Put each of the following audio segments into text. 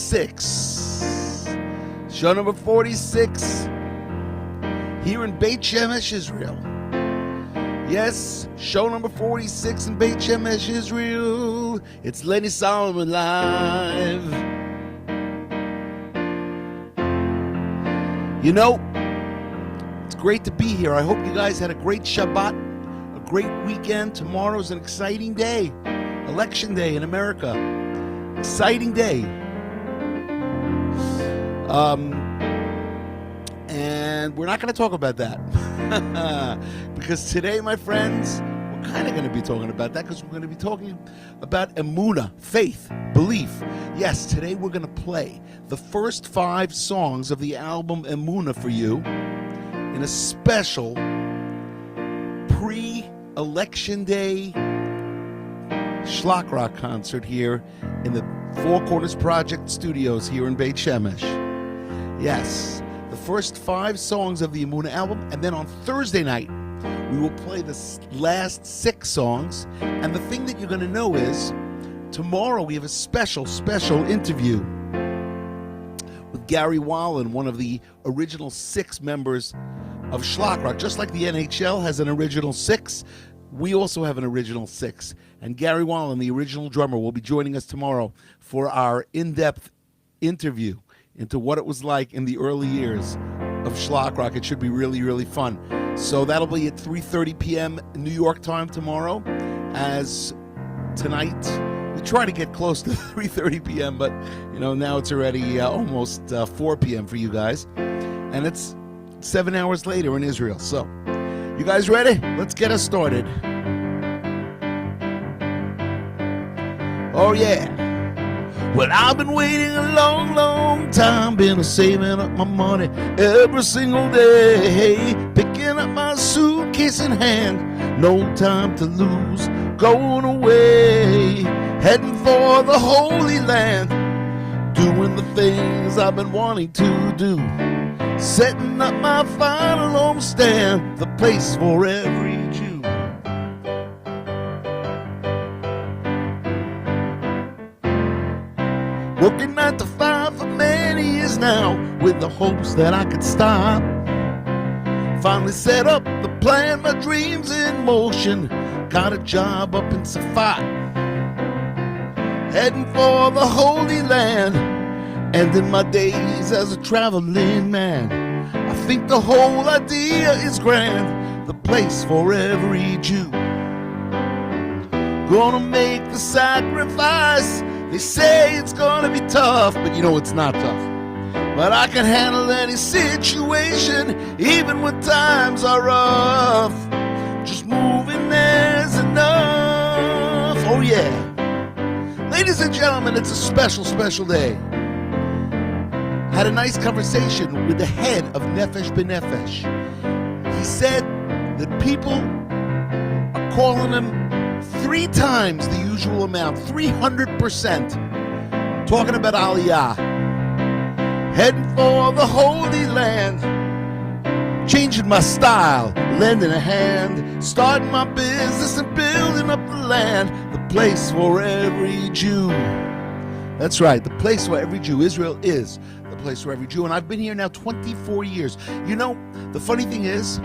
46. Show number 46 here in Beit Shemesh, Israel. Yes, show number 46 in Beit Shemesh, Israel. It's Lenny Solomon live. You know, it's great to be here. I hope you guys had a great Shabbat, a great weekend. Tomorrow's an exciting day. Election day in America. Exciting day. And we're not going to talk about that. Because today, my friends, we're kind of going to be talking about that because we're going to be talking about emunah, faith, belief. Yes, today we're going to play the first 5 songs of the album Emunah for you in a special pre-election day Shlock Rock concert here in the Four Corners Project Studios here in Beit Shemesh. Yes, the first 5 songs of the Emunah album, and then on Thursday night we will play the last 6 songs. And the thing that you're going to know is tomorrow we have a special interview with Gary Wallen, one of the original 6 members of Shlock Rock. Just like the NHL has an original 6, we also have an original 6. And Gary Wallen, the original drummer, will be joining us tomorrow for our in-depth interview into what it was like in the early years of Shlock Rock. It should be really, really fun. So that'll be at 3:30 p.m. New York time tomorrow. As tonight, we try to get close to 3:30 p.m., but you know, now it's already almost 4 p.m. for you guys. And it's 7 hours later in Israel. So, you guys ready? Let's get us started. Oh yeah. Well, I've been waiting a long time, been saving up my money every single day, picking up my suitcase in hand, no time to lose, going away, heading for the Holy Land, doing the things I've been wanting to do, setting up my final homestand, the place for every Jew. Working 9 to 5 for many years now, with the hopes that I could stop. Finally set up the plan, my dreams in motion. Got a job up in Safat, heading for the Holy Land, ending my days as a traveling man. I think the whole idea is grand, the place for every Jew. Gonna make the sacrifice. They say it's gonna be tough, but you know it's not tough. But I can handle any situation, even when times are rough. Just moving there's enough. Oh yeah. Ladies and gentlemen, it's a special day. Had a nice conversation with the head of Nefesh B'Nefesh. He said that people are calling him 3 times the usual amount, 300%. Talking about Aliyah. Heading for the Holy Land. Changing my style, lending a hand. Starting my business and building up the land. The place for every Jew. That's right, the place for every Jew. Israel is the place for every Jew. And I've been here now 24 years. You know, the funny thing is, a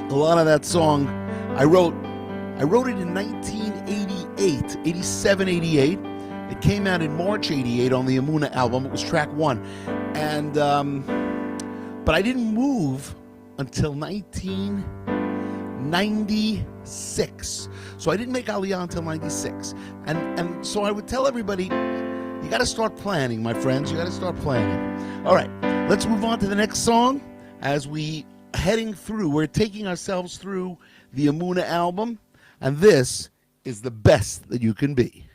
lot of that song I wrote it in 1988, 87, 88. It came out in March 88 on the Emunah album. It was track 1. And, but I didn't move until 1996. So I didn't make Aliyah until 96. And so I would tell everybody, you got to start planning, my friends. You got to start planning. All right, let's move on to the next song as we're taking ourselves through the Emunah album. And this is the best that you can be.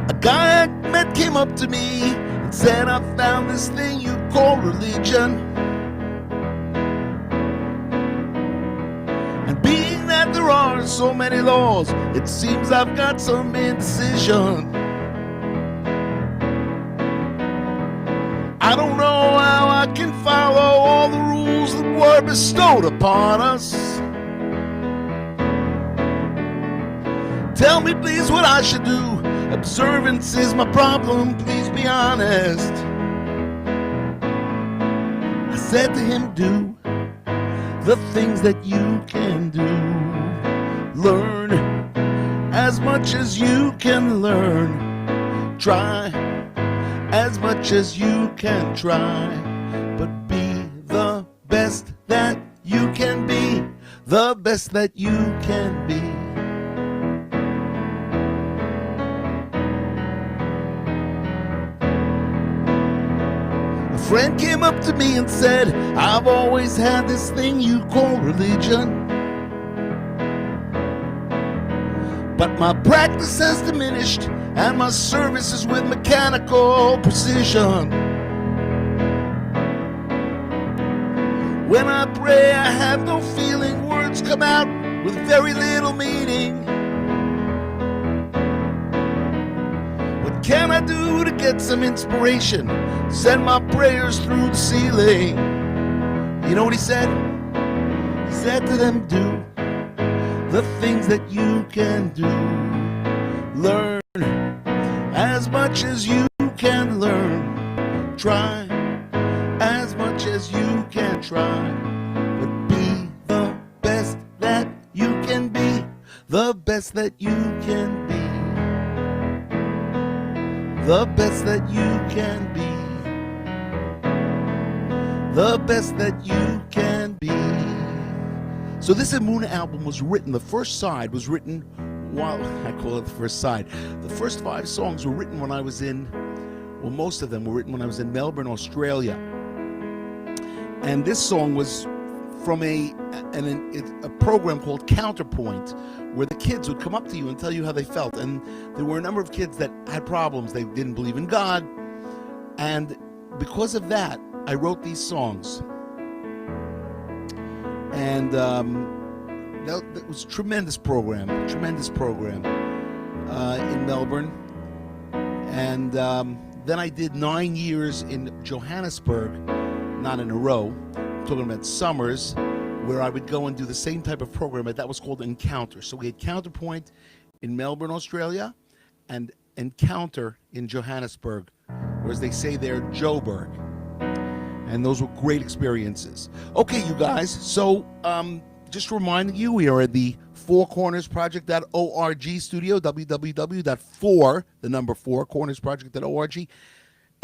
A guy I met came up to me and said, I found this thing you call religion. And being that there are so many laws, it seems I've got some indecision. I don't know how I can follow all the rules rules that were bestowed upon us. Tell me please what I should do. Observance is my problem, please be honest. I said to him, do the things that you can do. Learn as much as you can learn. Try as much as you can try. But be the best that you can be. The best that you can be. A friend came up to me and said, I've always had this thing you call religion, but my practice has diminished and my service is with mechanical precision. When I pray I have no feeling, words come out with very little meaning. What can I do to get some inspiration? Send my prayers through the ceiling. You know what he said? He said to them, do the things that you can do. Learn as much as you can learn. Try as much as you can try. But be the best that you can be. The best that you can be. The best that you can be. The best that you can be. So this Emunah album was written, the first side was written, well, I call it the first side. The first 5 songs were written when I was in, well, most of them were written when I was in Melbourne, Australia. And this song was from a program called Counterpoint, where the kids would come up to you and tell you how they felt. And there were a number of kids that had problems. They didn't believe in God. And because of that, I wrote these songs. And that was a tremendous program in Melbourne. And then I did 9 years in Johannesburg, not in a row. I'm talking about summers, where I would go and do the same type of program, but that was called Encounter. So we had Counterpoint in Melbourne, Australia, and Encounter in Johannesburg, or as they say there, Joburg. And those were great experiences. Okay, you guys, so just reminding you, we are at the fourcornersproject.org studio, www.4cornersproject.org.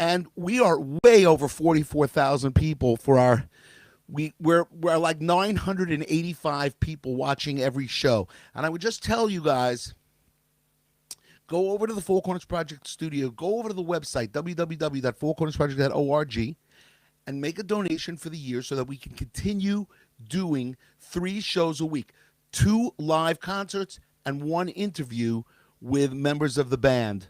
And we are way over 44,000 people for our, we're like 985 people watching every show. And I would just tell you guys, go over to the Four Corners Project studio, go over to the website, www.fourcornersproject.org, and make a donation for the year so that we can continue doing 3 shows a week, 2 live concerts and 1 interview with members of the band.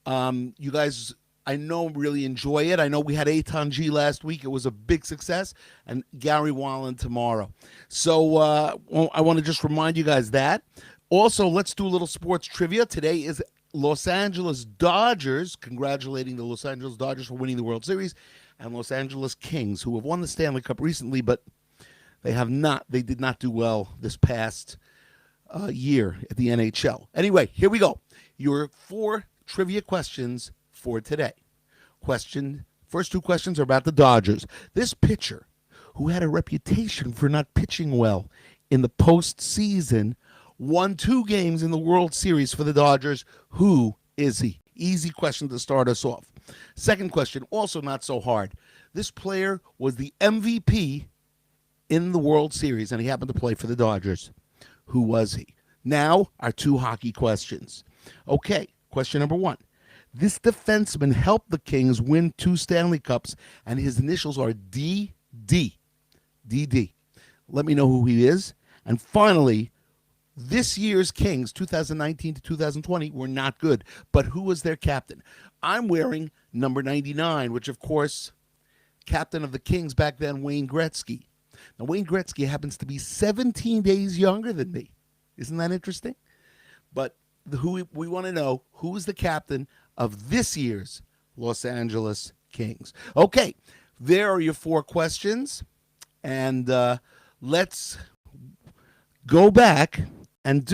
You guys, I know, really enjoy it. I know we had Eitan G last week. It was a big success, and Gary Wallen tomorrow. So I want to just remind you guys that. Also, let's do a little sports trivia. Today is Los Angeles Dodgers, congratulating the Los Angeles Dodgers for winning the World Series, and Los Angeles Kings, who have won the Stanley Cup recently, but they did not do well this past year at the NHL. Anyway, here we go. Your 4 trivia questions for today. First 2 questions are about the Dodgers. This pitcher, who had a reputation for not pitching well in the postseason, won 2 games in the World Series for the Dodgers. Who is he? Easy question to start us off. Second question, also not so hard. This player was the MVP in the World Series, and he happened to play for the Dodgers. Who was he? Now, our 2 hockey questions. Okay, question number 1. This defenseman helped the Kings win 2 Stanley Cups, and his initials are DD. DD. Let me know who he is. And finally, this year's Kings, 2019 to 2020, were not good. But who was their captain? I'm wearing number 99, which, of course, captain of the Kings back then, Wayne Gretzky. Now, Wayne Gretzky happens to be 17 days younger than me. Isn't that interesting? But we want to know, who is the captain of this year's Los Angeles Kings? Okay, there are your 4 questions. And let's go back and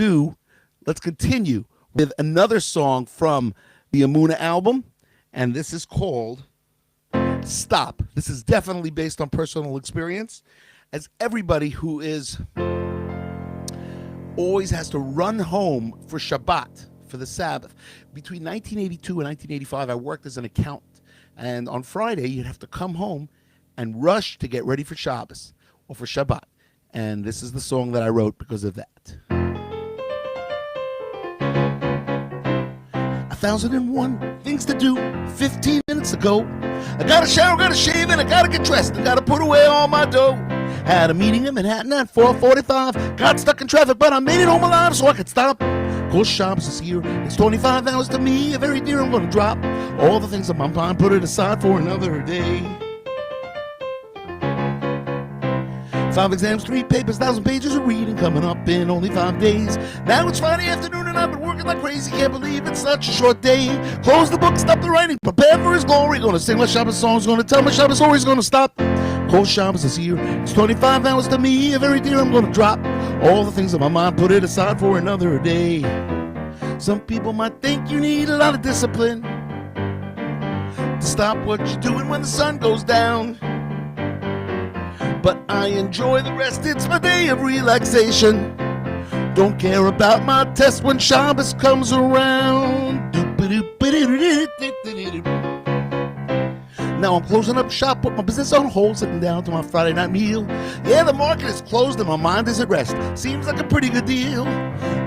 let's continue with another song from the Amuna album. And this is called Stop. This is definitely based on personal experience, as everybody who is always has to run home for Shabbat, for the Sabbath. Between 1982 and 1985, I worked as an accountant. And on Friday, you'd have to come home and rush to get ready for Shabbos or for Shabbat. And this is the song that I wrote because of that. 1,001 things to do 15 minutes ago. I gotta shower, gotta shave, and I gotta get dressed. I gotta put away all my dough. Had a meeting in Manhattan at 4:45. Got stuck in traffic, but I made it home alive so I could stop. Course Shabbos is here. It's 25 hours to me. Very dear, I'm gonna drop all the things on my mind, put it aside for another day. 5 exams, 3 papers, 1,000 pages of reading coming up in only 5 days. Now it's Friday afternoon and I've been working like crazy. Can't believe it's such a short day. Close the book, stop the writing, prepare for his glory. Gonna sing my Shabbos songs, gonna tell my Shabbos stories, gonna stop. Cold Shabbos is here. It's 25 hours to me. Very dear, I'm gonna drop all the things on my mind, put it aside for another day. Some people might think you need a lot of discipline to stop what you're doing when the sun goes down. But I enjoy the rest, it's my day of relaxation. Don't care about my test when Shabbos comes around. Now I'm closing up shop, put my business on hold, sitting down to my Friday night meal. Yeah, the market is closed and my mind is at rest. Seems like a pretty good deal.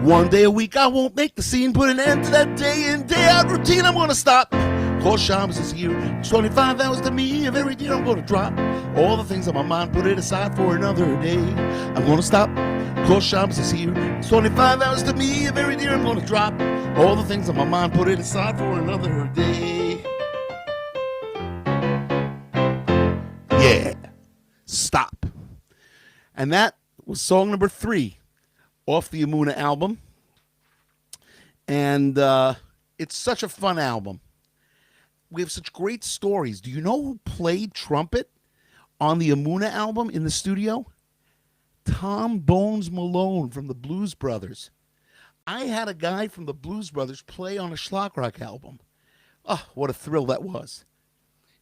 One day a week I won't make the scene, put an end to that day in, day out routine. I'm gonna stop. Course Shabbos is here. It's 25 hours to me. Every day I'm gonna drop all the things on my mind, put it aside for another day. I'm gonna stop. Course Shabbos is here. It's 25 hours to me. Every day I'm gonna drop all the things on my mind, put it aside for another day. Yeah. Stop. And that was song number 3 off the Amuna album. And it's such a fun album. We have such great stories. Do you know who played trumpet on the Amuna album in the studio? Tom Bones Malone from the Blues Brothers. I had a guy from the Blues Brothers play on a schlock rock album. Oh, what a thrill that was.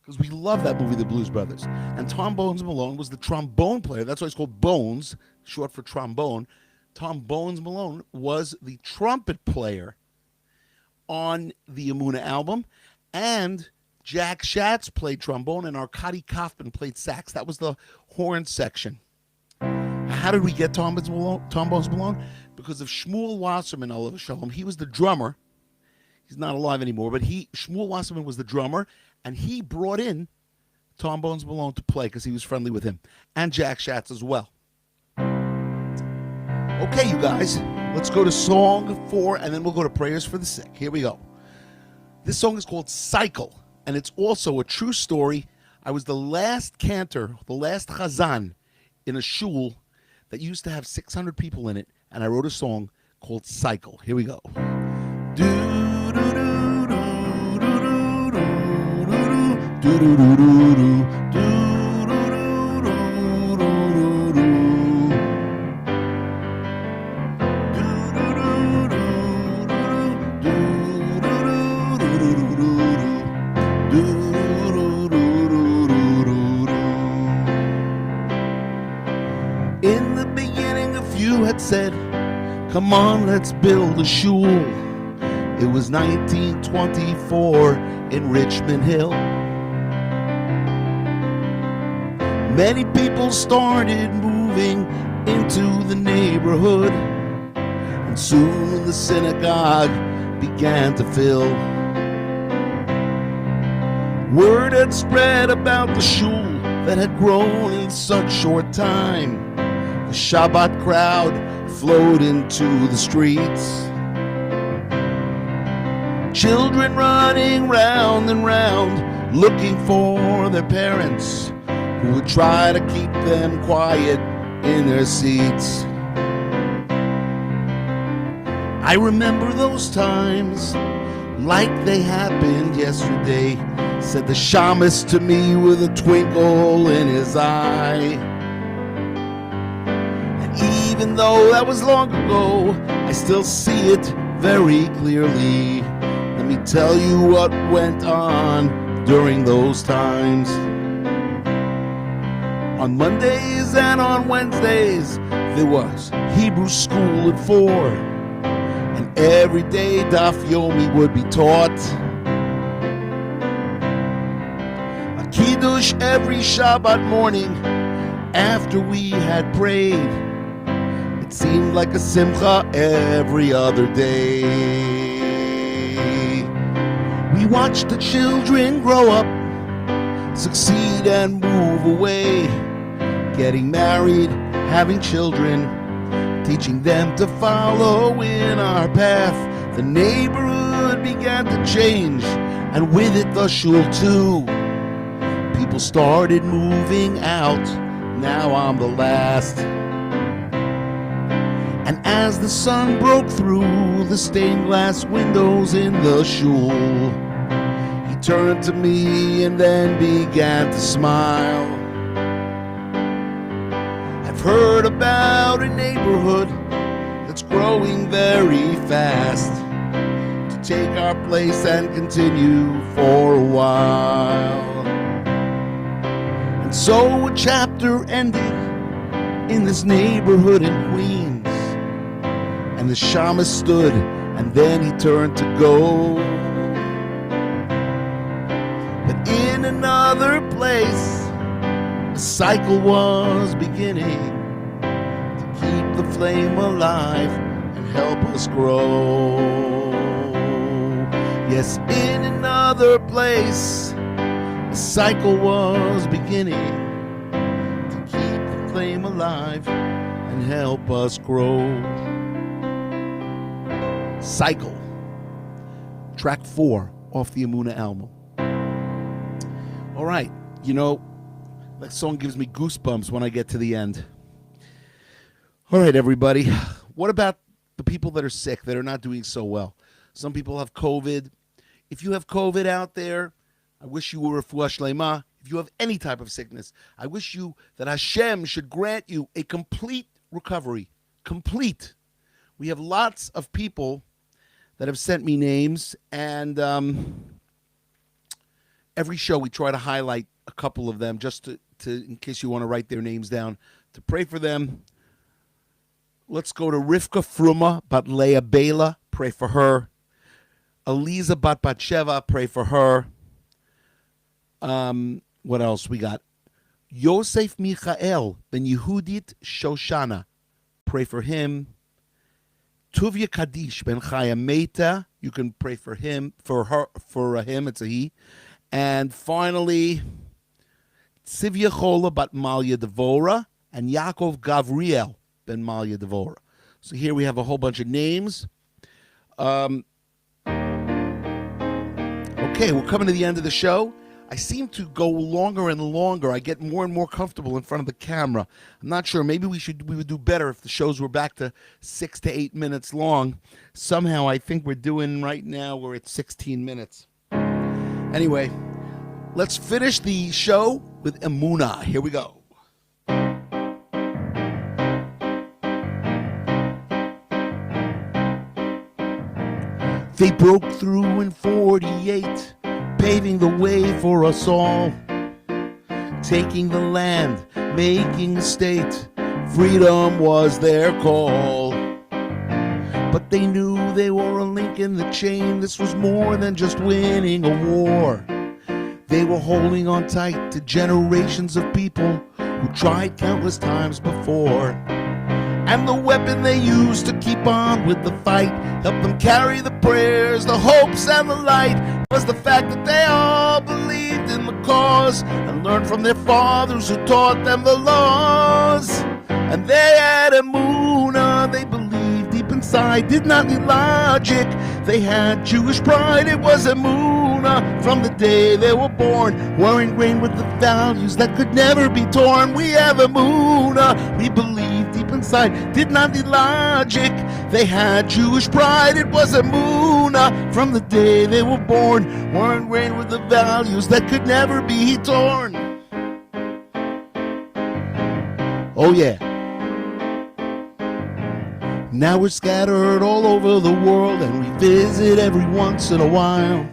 Because we love that movie, The Blues Brothers. And Tom Bones Malone was the trombone player. That's why it's called Bones, short for trombone. Tom Bones Malone was the trumpet player on the Amuna album. And Jack Schatz played trombone, and Arkady Kaufman played sax. That was the horn section. How did we get Tom Bones Malone? Because of Shmuel Wasserman, Olav Shalom. He was the drummer. He's not alive anymore, but Shmuel Wasserman was the drummer, and he brought in Tom Bones Malone to play because he was friendly with him, and Jack Schatz as well. Okay, you guys, let's go to song 4, and then we'll go to prayers for the sick. Here we go. This song is called Cycle, and it's also a true story. I was the last cantor, the last chazan in a shul that used to have 600 people in it, and I wrote a song called Cycle. Here we go. In the beginning, a few had said, come on, let's build a shul. It was 1924 in Richmond Hill. Many people started moving into the neighborhood, and soon the synagogue began to fill. Word had spread about the shul that had grown in such short time. The Shabbat crowd flowed into the streets. Children running round and round, looking for their parents, who would try to keep them quiet in their seats. I remember those times like they happened yesterday, said the shamus to me with a twinkle in his eye. even though that was long ago, I still see it very clearly. Let me tell you what went on during those times. On Mondays and on Wednesdays, there was Hebrew school at 4. And every day Daf Yomi would be taught. A Kiddush every Shabbat morning after we had prayed. It seemed like a Simcha every other day. We watched the children grow up, succeed and move away, getting married, having children, teaching them to follow in our path. The neighborhood began to change, and with it the shul too. People started moving out, now I'm the last. And as the sun broke through the stained glass windows in the shul, he turned to me and then began to smile. I've heard about a neighborhood that's growing very fast, to take our place and continue for a while. And so a chapter ended in this neighborhood in Queens, and the shaman stood and then he turned to go. But in another place, a cycle was beginning to keep the flame alive and help us grow. Yes, in another place, a cycle was beginning to keep the flame alive and help us grow. Cycle, track 4 off the Emunah album. All right, you know, that song gives me goosebumps when I get to the end. All right, everybody. What about the people that are sick, that are not doing so well? Some people have COVID. If you have COVID out there, I wish you were refuah shlema. If you have any type of sickness, I wish you that Hashem should grant you a complete recovery. Complete. We have lots of people that have sent me names, and every show we try to highlight a couple of them, just to in case you want to write their names down, to pray for them. Let's go to Rivka Fruma Bat Leah Bela, pray for her. Eliza Bat Batsheva, pray for her. What else we got? Yosef Michael Ben Yehudit Shoshana, pray for him. Tuvia Kaddish Ben Chaya Meta, you can pray for him, for her, for him, it's a he. And finally, Tzivya Chola Bat Malya Devora and Yaakov Gavriel Ben Malya Devora. So here we have a whole bunch of names. Okay, we're coming to the end of the show. I seem to go longer and longer. I get more and more comfortable in front of the camera. I'm not sure. Maybe we would do better if the shows were back to 6 to 8 minutes long. Somehow I think we're doing right now, we're at 16 minutes. Anyway, let's finish the show with Emunah. Here we go. They broke through in 48, paving the way for us all, taking the land, making a state. Freedom was their call. But they knew they were a link in the chain. This was more than just winning a war. They were holding on tight to generations of people who tried countless times before. And the weapon they used to keep on with the fight, helped them carry the prayers, the hopes, and the light, was the fact that they all believed in the cause and learned from their fathers who taught them the laws. And they had Emunah, they believed deep inside, did not need logic. They had Jewish pride, it was Emunah from the day they were born, were ingrained with the values that could never be torn. We have Emunah, we believe deep inside, did not need logic. They had Jewish pride, it was Emunah from the day they were born, were ingrained with the values that could never be torn. Oh yeah. Now we're scattered all over the world, and we visit every once in a while.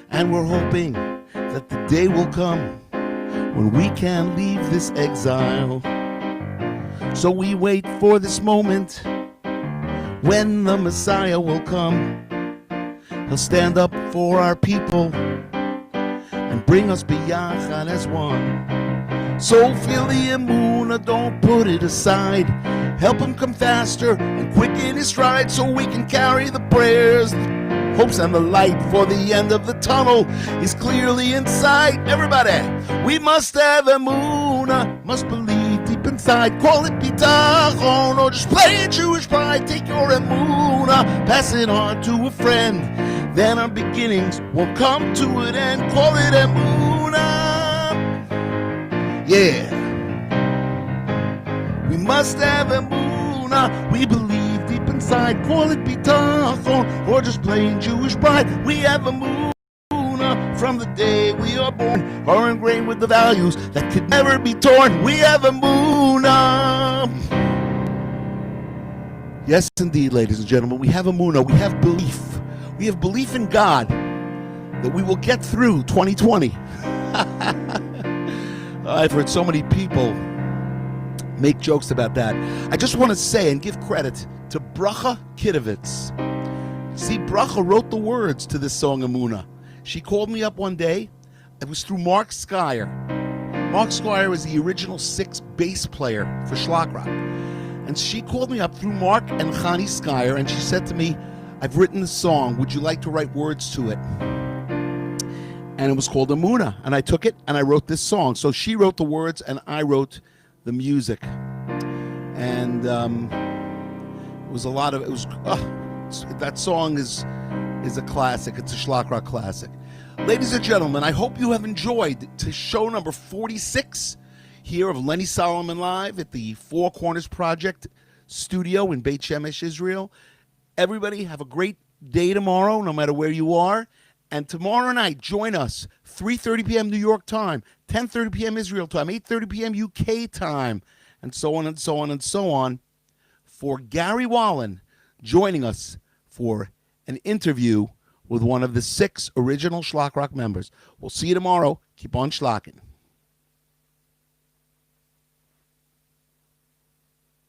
And we're hoping that the day will come when we can leave this exile. So we wait for this moment when the Messiah will come. He'll stand up for our people and bring us biyachad as one. So feel the emunah, don't put it aside. Help him come faster and quicken his stride, so we can carry the prayers, hopes, and the light. For the end of the tunnel is clearly in sight. Everybody, we must have emunah, must believe deep inside. Call it bitachon or just plain Jewish pride. Take your emunah, pass it on to a friend. Then our beginnings will come to an end. Call it emunah. Yeah. We must have emunah. We believe deep inside. Call it bitachon or just plain Jewish pride. We have emunah from the day we are born, are ingrained with the values that could never be torn. We have emunah. Yes, indeed, ladies and gentlemen, we have emunah. We have belief. We have belief in God that we will get through 2020. I've heard so many people make jokes about that. I just want to say and give credit to Bracha Kidovitz. See, Bracha wrote the words to this song, Emunah. She called me up one day. It was through Mark Skyer. Mark Skyer was the original 6 bass player for Shlock Rock. And she called me up through Mark and Chani Skyer, and she said to me, I've written this song. Would you like to write words to it? And it was called Emunah. And I took it and I wrote this song. So she wrote the words and I wrote the music. And it was a lot of, that song is a classic. It's a Shlock Rock classic. Ladies and gentlemen, I hope you have enjoyed to show number 46 here of Lenny Solomon Live at the Four Corners Project studio in Beit Shemesh, Israel. Everybody have a great day tomorrow, no matter where you are. And tomorrow night, join us, 3:30 p.m. New York time, 10:30 p.m. Israel time, 8:30 p.m. UK time, and so on and so on and so on, for Gary Wallen joining us for an interview with one of the 6 original Shlock Rock members. We'll see you tomorrow. Keep on shlocking.